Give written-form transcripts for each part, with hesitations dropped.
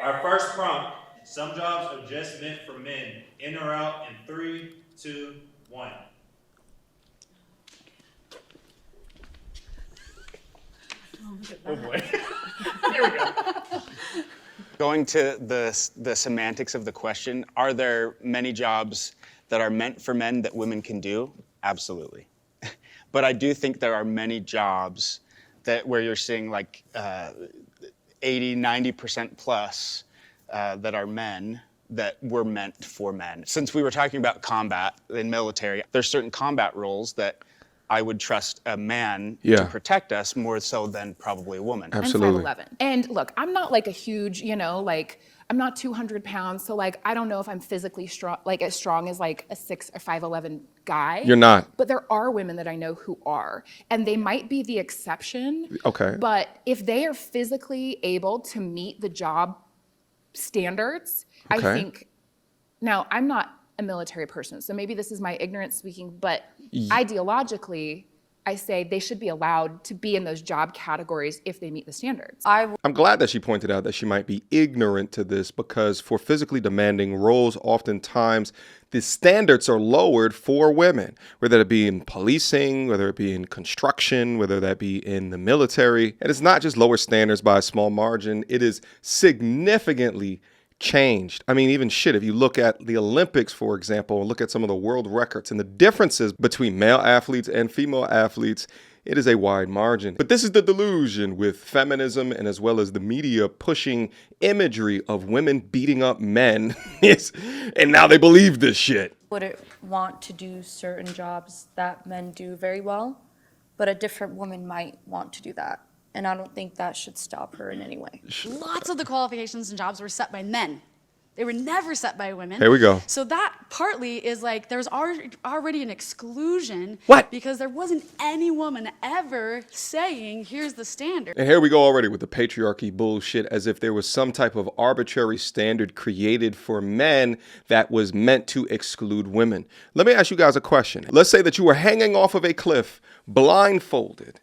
Our first prompt, some jobs are just meant for men. In or out in 3, 2, 1. Oh boy. Here we go. Going to the semantics of the question, are there many jobs that are meant for men that women can do? Absolutely. But I do think there are many jobs that where you're seeing like 80, 90% plus that are men that were meant for men. Since we were talking about combat in military, there's certain combat roles that I would trust a man to protect us more so than probably a woman. Absolutely. I'm 5'11". And look, I'm not like a huge, like I'm not 200 pounds. So like, I don't know if I'm physically strong, like as strong as like a 6 or 5'11" guy. You're not. But there are women that I know who are, and they might be the exception. Okay. But if they are physically able to meet the job standards, I think, now I'm not a military person, so maybe this is my ignorance speaking, but ideologically, I say they should be allowed to be in those job categories if they meet the standards. I'm glad that she pointed out that she might be ignorant to this, because for physically demanding roles, oftentimes the standards are lowered for women, whether it be in policing, whether it be in construction, whether that be in the military. And it's not just lower standards by a small margin. It is significantly changed. I mean, even if you look at the Olympics, for example, and look at some of the world records and the differences between male athletes and female athletes, it is a wide margin. But this is the delusion with feminism and as well as the media pushing imagery of women beating up men. And now they believe this shit. Wouldn't want to do certain jobs that men do very well, but a different woman might want to do that. And I don't think that should stop her in any way. Lots of the qualifications and jobs were set by men. They were never set by women. Here we go. So that partly is like there's already an exclusion. What? Because there wasn't any woman ever saying, here's the standard. And here we go already with the patriarchy bullshit, as if there was some type of arbitrary standard created for men that was meant to exclude women. Let me ask you guys a question. Let's say that you were hanging off of a cliff, blindfolded,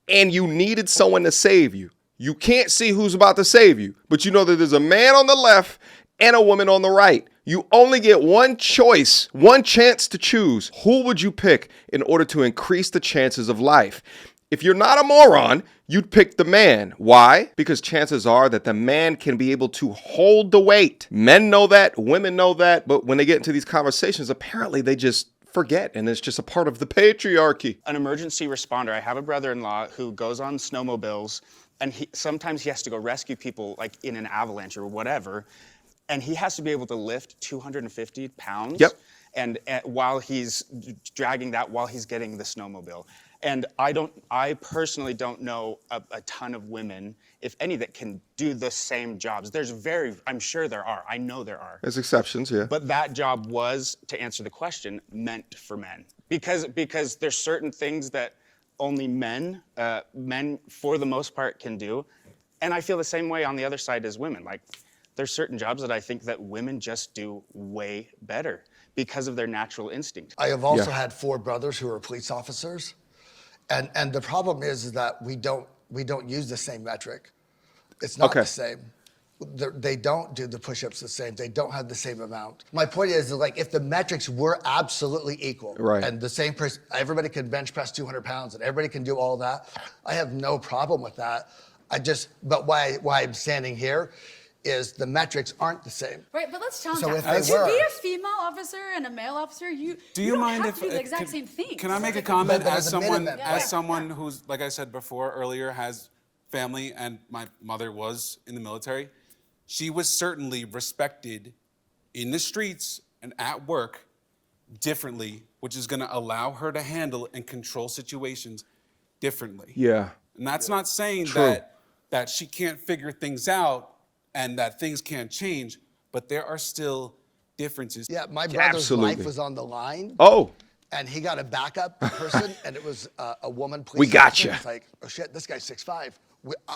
and you needed someone to save you. You can't see who's about to save you, but you know that there's a man on the left and a woman on the right. You only get one choice, one chance to choose. Who would you pick in order to increase the chances of life? If you're not a moron, you'd pick the man. Why? Because chances are that the man can be able to hold the weight. Men know that, women know that, but when they get into these conversations, apparently they just forget, and it's just a part of the patriarchy. An emergency responder, I have a brother-in-law who goes on snowmobiles, and sometimes he has to go rescue people like in an avalanche or whatever, and he has to be able to lift 250 pounds. Yep. And while he's dragging that while he's getting the snowmobile. And I personally don't know a ton of women, if any, that can do the same jobs. I'm sure there are. I know there are. There's exceptions, yeah. But that job was, to answer the question, meant for men. Because there's certain things that only men for the most part can do. And I feel the same way on the other side as women. Like, there's certain jobs that I think that women just do way better because of their natural instinct. I have also had 4 brothers who are police officers. And the problem is that we don't use the same metric. It's not the same. They don't do the push-ups the same. They don't have the same amount. My point is, like, if the metrics were absolutely equal, and the same person, everybody can bench press 200 pounds and everybody can do all that, I have no problem with that. But why I'm standing here is the metrics aren't the same. Right, but let's challenge So that. if they were, To be a female officer and a male officer, you don't have to do the exact same thing. Can I make a comment But as someone minimum. someone who's, like I said before earlier, has family, and my mother was in the military? She was certainly respected in the streets and at work differently, which is going to allow her to handle and control situations differently. Yeah. And that's not saying True. that she can't figure things out and that things can't change, but there are still differences. Yeah, my brother's Absolutely. life was on the line. Oh. And he got a backup person, and it was a woman police We got officer. you. It's like, oh shit, this guy's 6'5".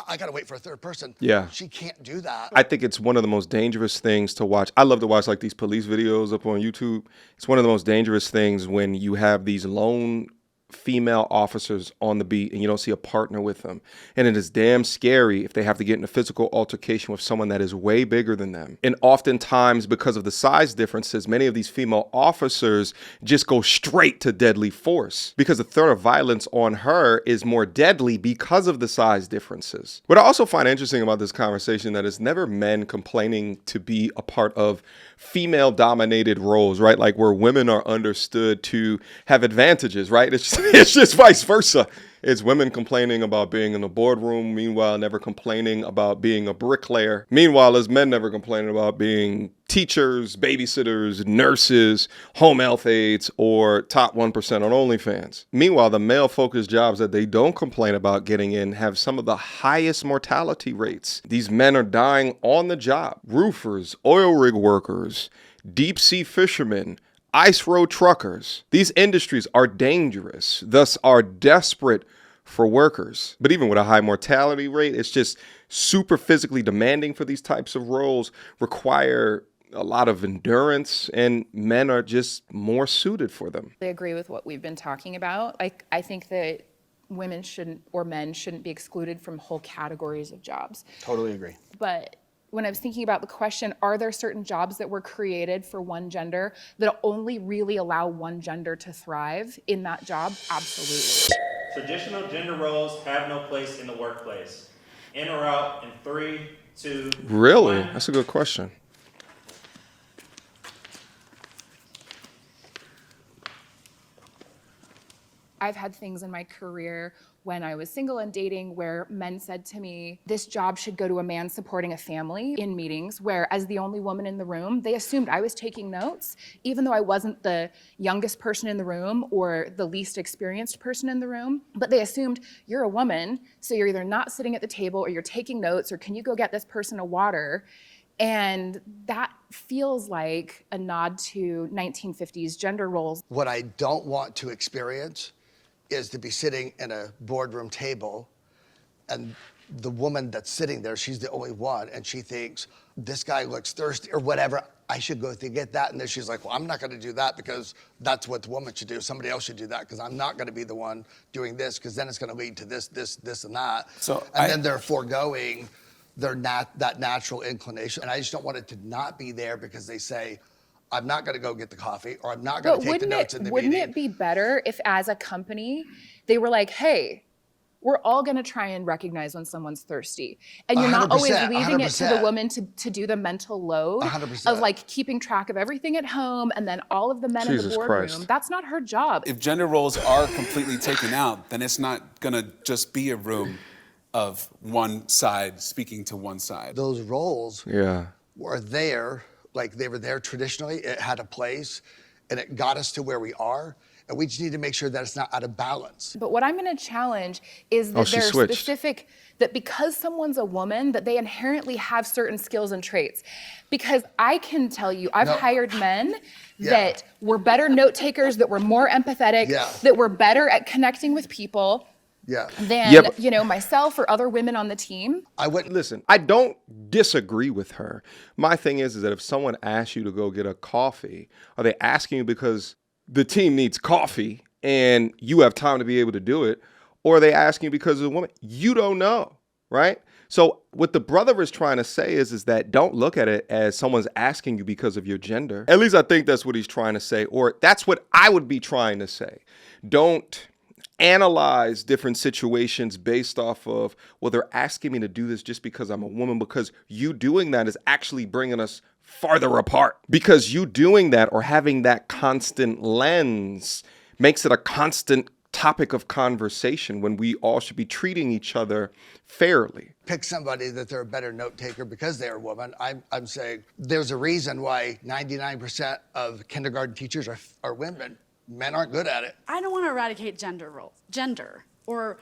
I gotta wait for a third person. Yeah. She can't do that. I think it's one of the most dangerous things to watch. I love to watch like these police videos up on YouTube. It's one of the most dangerous things when you have these lone female officers on the beat and you don't see a partner with them. And it is damn scary if they have to get in a physical altercation with someone that is way bigger than them. And oftentimes, because of the size differences, many of these female officers just go straight to deadly force because the threat of violence on her is more deadly because of the size differences. What I also find interesting about this conversation that it's never men complaining to be a part of female dominated roles, right? Like where women are understood to have advantages, right? It's just vice versa. It's women complaining about being in the boardroom, meanwhile never complaining about being a bricklayer. Meanwhile, as men never complaining about being teachers, babysitters, nurses, home health aides, or top 1% on OnlyFans. Meanwhile, the male-focused jobs that they don't complain about getting in have some of the highest mortality rates. These men are dying on the job. Roofers, oil rig workers, deep sea fishermen, ice road truckers. These industries are dangerous, thus are desperate for workers. But even with a high mortality rate, it's just super physically demanding for these types of roles, require a lot of endurance, and men are just more suited for them. I agree with what we've been talking about. I think that women shouldn't, or men shouldn't be excluded from whole categories of jobs. Totally agree. But when I was thinking about the question, are there certain jobs that were created for one gender that only really allow one gender to thrive in that job? Absolutely. Traditional gender roles have no place in the workplace. In or out in 3, 2, Really? 1. That's a good question. I've had things in my career when I was single and dating where men said to me, this job should go to a man supporting a family in meetings, where as the only woman in the room, they assumed I was taking notes, even though I wasn't the youngest person in the room or the least experienced person in the room. But they assumed you're a woman, so you're either not sitting at the table or you're taking notes, or can you go get this person a water? And that feels like a nod to 1950s gender roles. What I don't want to experience is to be sitting in a boardroom table and the woman that's sitting there, she's the only one, and she thinks, this guy looks thirsty or whatever, I should go to get that. And then she's like, well, I'm not gonna do that because that's what the woman should do. Somebody else should do that because I'm not gonna be the one doing this because then it's gonna lead to this, and that. Then they're foregoing that natural inclination. And I just don't want it to not be there because they say, I'm not going to go get the coffee, or I'm not going to take the notes in the meeting. Wouldn't it be better if, as a company, they were like, hey, we're all going to try and recognize when someone's thirsty. And you're not always leaving 100%. It to the woman to do the mental load 100%. of like keeping track of everything at home and then all of the men in the boardroom. Christ. That's not her job. If gender roles are completely taken out, then it's not going to just be a room of one side speaking to one side. Those roles were there. Like they were there traditionally, it had a place, and it got us to where we are, and we just need to make sure that it's not out of balance. But what I'm gonna challenge is that there's specific, that because someone's a woman, that they inherently have certain skills and traits. Because I can tell you, I've hired men that were better note takers, that were more empathetic, that were better at connecting with people, than myself or other women on the team. Listen, I don't disagree with her. My thing is that if someone asks you to go get a coffee, are they asking you because the team needs coffee and you have time to be able to do it? Or are they asking you because of a woman? You don't know, right? So what the brother is trying to say is that don't look at it as someone's asking you because of your gender. At least I think that's what he's trying to say, or that's what I would be trying to say. Don't analyze different situations based off of, well, they're asking me to do this just because I'm a woman, because you doing that is actually bringing us farther apart. Because you doing that or having that constant lens makes it a constant topic of conversation when we all should be treating each other fairly. Pick somebody that they're a better note taker because they're a woman. I'm saying there's a reason why 99% of kindergarten teachers are women. Men aren't good at it. I don't want to eradicate gender or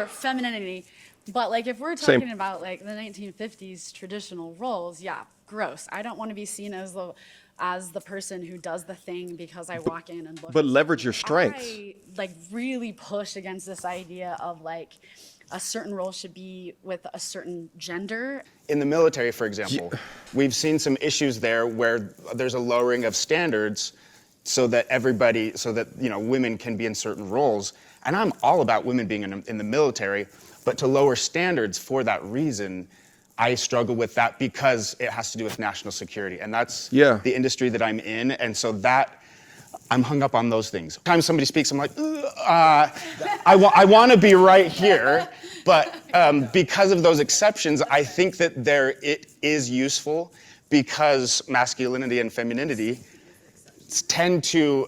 femininity, but like if we're talking about like the 1950s traditional roles, gross. I don't want to be seen as the person who does the thing because I walk in and look. But leverage your strengths. I like really push against this idea of like a certain role should be with a certain gender. In the military, for example, we've seen some issues there where there's a lowering of standards so that women can be in certain roles. And I'm all about women being in the military, but to lower standards for that reason, I struggle with that because it has to do with national security. And that's the industry that I'm in. And so that, I'm hung up on those things. Every time somebody speaks, I'm like, I want to be right here. But because of those exceptions, I think that it is useful because masculinity and femininity tend to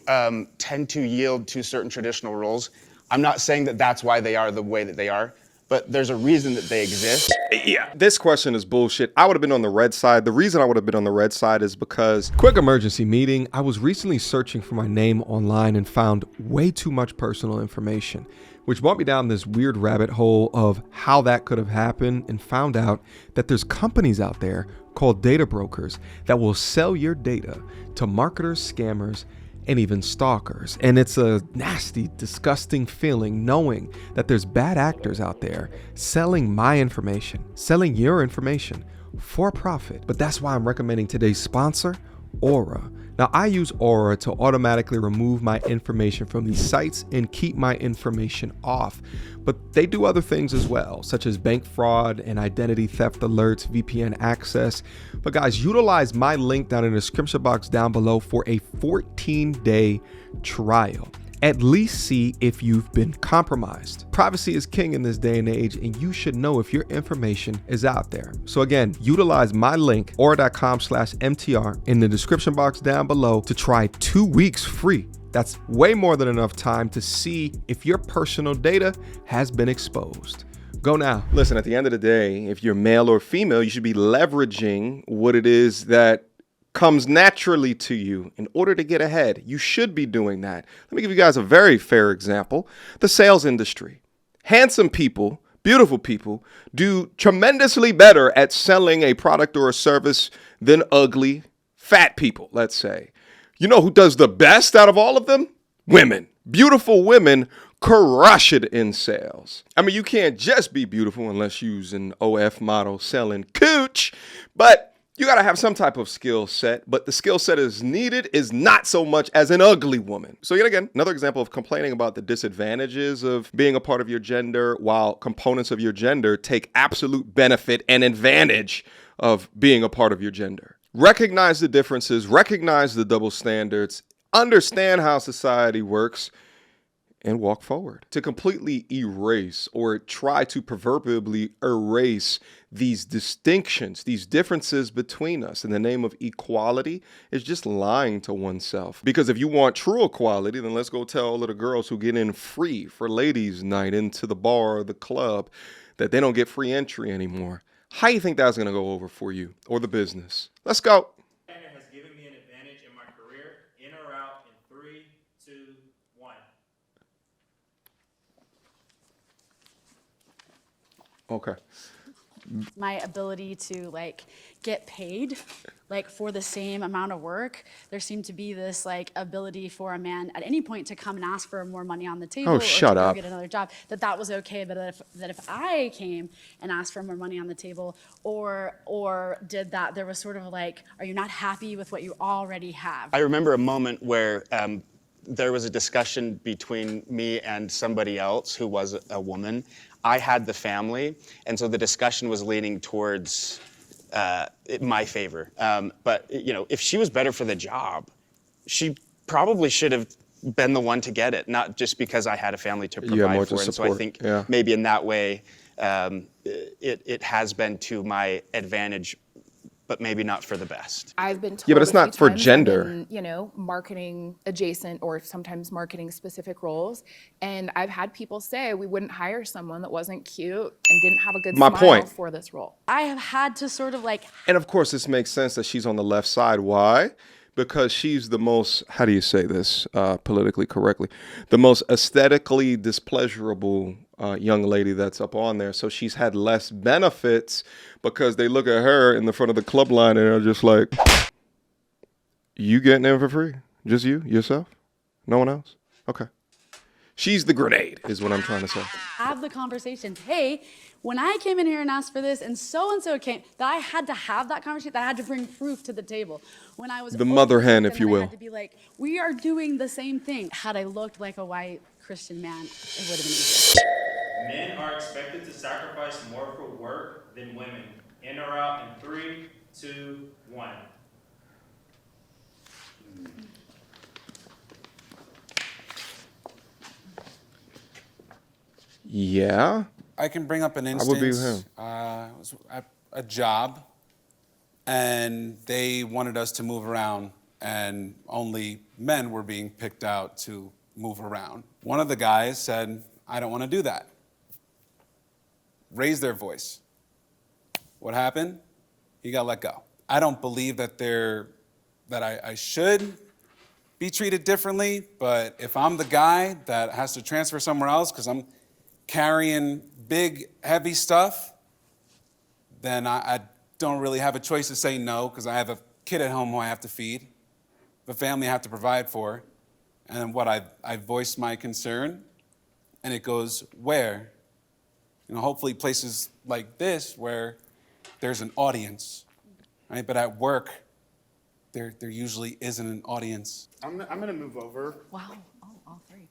yield to certain traditional roles. I'm not saying that that's why they are the way that they are, but there's a reason that they exist. Yeah, this question is bullshit. I would have been on the red side. The reason I would have been on the red side is because, quick emergency meeting, I was recently searching for my name online and found way too much personal information, which brought me down this weird rabbit hole of how that could have happened, and found out that there's companies out there called data brokers that will sell your data to marketers, scammers, and even stalkers. And it's a nasty, disgusting feeling knowing that there's bad actors out there selling my information, selling your information for profit. But that's why I'm recommending today's sponsor, Aura. Now, I use Aura to automatically remove my information from these sites and keep my information off. But they do other things as well, such as bank fraud and identity theft alerts, VPN access. But guys, utilize my link down in the description box down below for a 14-day trial. At least see if you've been compromised. Privacy is king in this day and age, and you should know if your information is out there. So again, utilize my link, aura.com/MTR, in the description box down below to try 2 weeks free. That's way more than enough time to see if your personal data has been exposed. Go now. Listen, at the end of the day, if you're male or female, you should be leveraging what it is that comes naturally to you in order to get ahead. You should be doing that. Let me give you guys a very fair example. The sales industry. Handsome people, beautiful people, do tremendously better at selling a product or a service than ugly, fat people, let's say. You know who does the best out of all of them? Women. Beautiful women crush it in sales. I mean, you can't just be beautiful unless you're an OF model selling cooch, but you got to have some type of skill set, but the skill set is needed is not so much as an ugly woman. So yet again, another example of complaining about the disadvantages of being a part of your gender, while components of your gender take absolute benefit and advantage of being a part of your gender. Recognize the differences, recognize the double standards, understand how society works, and walk forward. To completely erase or try to proverbially erase these distinctions, these differences between us in the name of equality is just lying to oneself. Because if you want true equality, then let's go tell all of the girls who get in free for ladies' night into the bar or the club that they don't get free entry anymore. How do you think that's going to go over for you or the business? Let's go. Has given me an advantage in my career, in or out in 3, 2, 1. Okay. My ability to like get paid like for the same amount of work. There seemed to be this like ability for a man at any point to come and ask for more money on the table or shut to go up. get another job, that was okay. But if I came and asked for more money on the table or did that, there was sort of like, are you not happy with what you already have? I remember a moment where there was a discussion between me and somebody else who was a woman. I had the family, and so the discussion was leaning towards my favor. But you know, if she was better for the job, she probably should have been the one to get it, not just because I had a family to provide for. And so I think maybe in that way, it has been to my advantage, but maybe not for the best. I've been told but it's not for gender. In, marketing adjacent or sometimes marketing specific roles. And I've had people say we wouldn't hire someone that wasn't cute and didn't have a good smile for this role. I have had to sort of like... And of course, this makes sense that she's on the left side. Why? Because she's the most, how do you say this politically correctly? The most aesthetically displeasurable young lady that's up on there. So she's had less benefits because they look at her in the front of the club line and are just like, you getting in for free? Just you? Yourself? No one else? Okay. She's the grenade is what I'm trying to say. Have the conversation. Hey, when I came in here and asked for this and so came, that I had to have that conversation, that I had to bring proof to the table. When I was the mother hen, if you will. I had to be like, we are doing the same thing. Had I looked like a white Christian man, it would have been easier. Men are expected to sacrifice more for work than women. In or out in 3, 2, 1. Yeah. I can bring up an I would be with instance. him. It was at a job, and they wanted us to move around, and only men were being picked out to move around. One of the guys said, "I don't want to do that." Raised their voice. What happened? He got let go. I don't believe that I should be treated differently, but if I'm the guy that has to transfer somewhere else because I'm carrying big, heavy stuff, then I don't really have a choice to say no because I have a kid at home who I have to feed, the family I have to provide for, and what I voiced my concern, and it goes where? Hopefully places like this where there's an audience, right? But at work, there usually isn't an audience. I'm gonna move over. Wow. Oh, all three.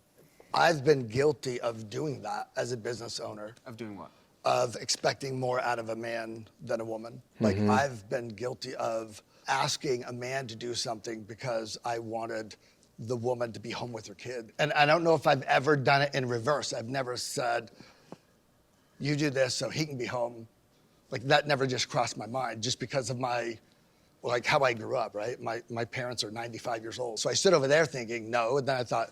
I've been guilty of doing that as a business owner, Of doing what? of expecting more out of a man than a woman. Like, I've been guilty of asking a man to do something because I wanted the woman to be home with her kid. And I don't know if I've ever done it in reverse. I've never said, you do this so he can be home. Like, that never just crossed my mind just because of how I grew up, right? My parents are 95 years old. So I stood over there thinking, no, and then I thought,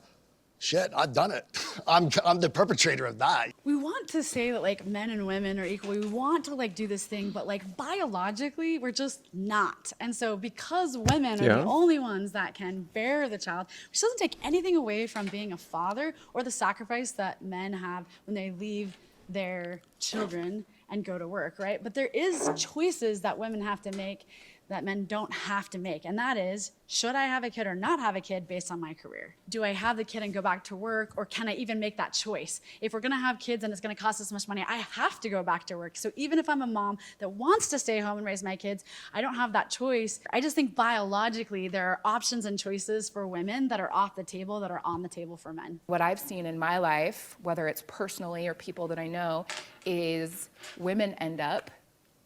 shit, I've done it. I'm the perpetrator of that. We want to say that like men and women are equal. We want to like do this thing, but like biologically, we're just not. And so because women are the only ones that can bear the child, which doesn't take anything away from being a father or the sacrifice that men have when they leave their children and go to work, right? But there is choices that women have to make that men don't have to make. And that is, should I have a kid or not have a kid based on my career? Do I have the kid and go back to work, or can I even make that choice? If we're gonna have kids and it's gonna cost us much money, I have to go back to work. So even if I'm a mom that wants to stay home and raise my kids, I don't have that choice. I just think biologically, there are options and choices for women that are off the table that are on the table for men. What I've seen in my life, whether it's personally or people that I know, is women end up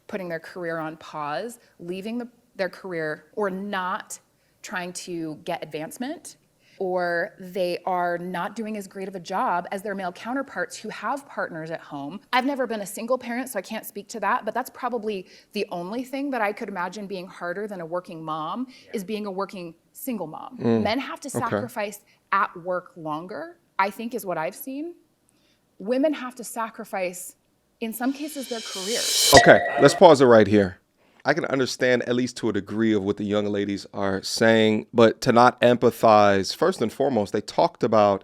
putting their career on pause, leaving their career, or not trying to get advancement, or they are not doing as great of a job as their male counterparts who have partners at home. I've never been a single parent, so I can't speak to that, but that's probably the only thing that I could imagine being harder than a working mom is being a working single mom. Men have to sacrifice at work longer, I think is what I've seen. Women have to sacrifice, in some cases, their careers. Okay, let's pause it right here. I can understand at least to a degree of what the young ladies are saying, but to not empathize, first and foremost, they talked about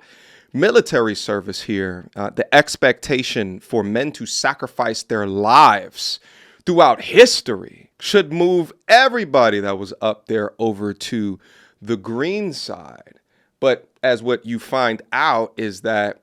military service here, the expectation for men to sacrifice their lives throughout history should move everybody that was up there over to the green side. But as what you find out is that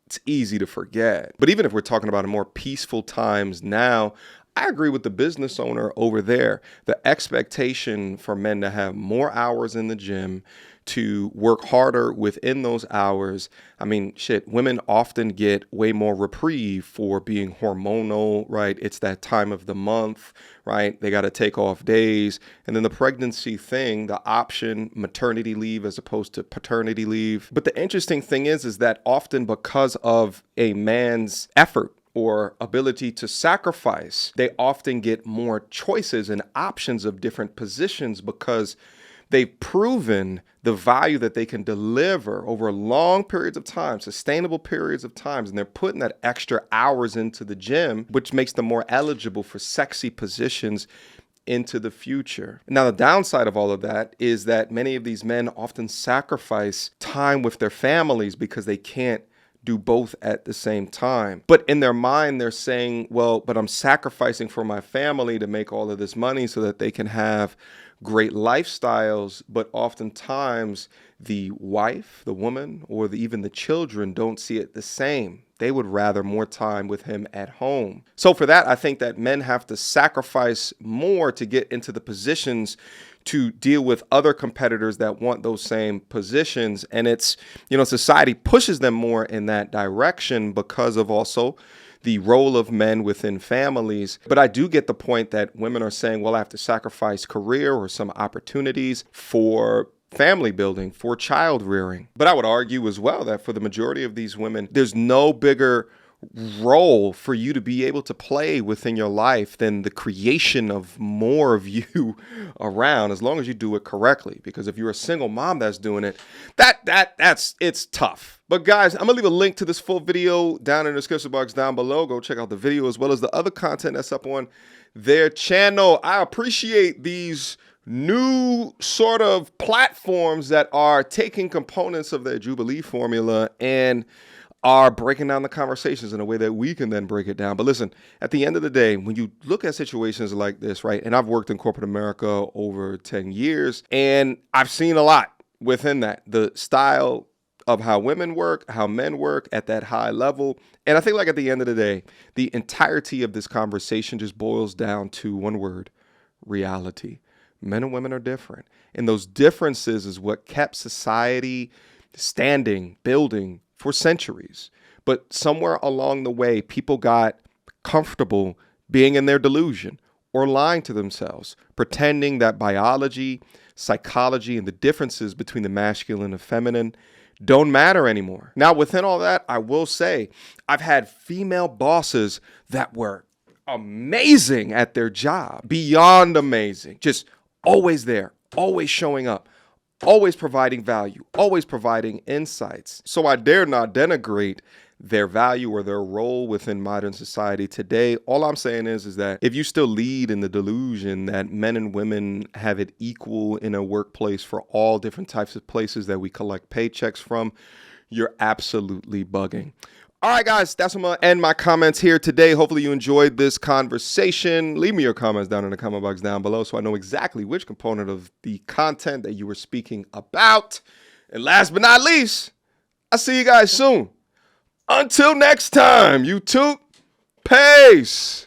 it's easy to forget. But even if we're talking about a more peaceful times now, I agree with the business owner over there. The expectation for men to have more hours in the gym, to work harder within those hours. I mean, shit, women often get way more reprieve for being hormonal, right? It's that time of the month, right? They got to take off days. And then the pregnancy thing, the option, maternity leave as opposed to paternity leave. But the interesting thing is that often because of a man's effort or ability to sacrifice, they often get more choices and options of different positions because they've proven the value that they can deliver over long periods of time, sustainable periods of times, and they're putting that extra hours into the gym, which makes them more eligible for sexy positions into the future. Now, the downside of all of that is that many of these men often sacrifice time with their families because they can't do both at the same time. But in their mind, they're saying, well, but I'm sacrificing for my family to make all of this money so that they can have great lifestyles, but oftentimes the wife, the woman, or even the children don't see it the same. They would rather more time with him at home. So for that, I think that men have to sacrifice more to get into the positions to deal with other competitors that want those same positions. And it's, society pushes them more in that direction because of also the role of men within families. But I do get the point that women are saying, well, I have to sacrifice career or some opportunities for family building, for child rearing. But I would argue as well that for the majority of these women, there's no bigger role for you to be able to play within your life than the creation of more of you around, as long as you do it correctly. Because if you're a single mom that's doing it, it's tough. But guys, I'm gonna leave a link to this full video down in the description box down below. Go check out the video as well as the other content that's up on their channel. I appreciate these new sort of platforms that are taking components of their Jubilee formula and are breaking down the conversations in a way that we can then break it down. But listen, at the end of the day, when you look at situations like this, right, and I've worked in corporate America over 10 years, and I've seen a lot within that, the style of how women work, how men work at that high level. And I think like at the end of the day, the entirety of this conversation just boils down to one word: reality. Men and women are different. And those differences is what kept society standing, building for centuries. But somewhere along the way, people got comfortable being in their delusion or lying to themselves, pretending that biology, psychology, and the differences between the masculine and feminine don't matter anymore. Now, within all that, I will say I've had female bosses that were amazing at their job, beyond amazing, just always there, always showing up, always providing value, always providing insights. So I dare not denigrate their value or their role within modern society today. All I'm saying is that if you still lead in the delusion that men and women have it equal in a workplace for all different types of places that we collect paychecks from, you're absolutely bugging. All right, guys, that's where I'm going to end my comments here today. Hopefully you enjoyed this conversation. Leave me your comments down in the comment box down below so I know exactly which component of the content that you were speaking about. And last but not least, I'll see you guys soon. Until next time, YouTube, peace.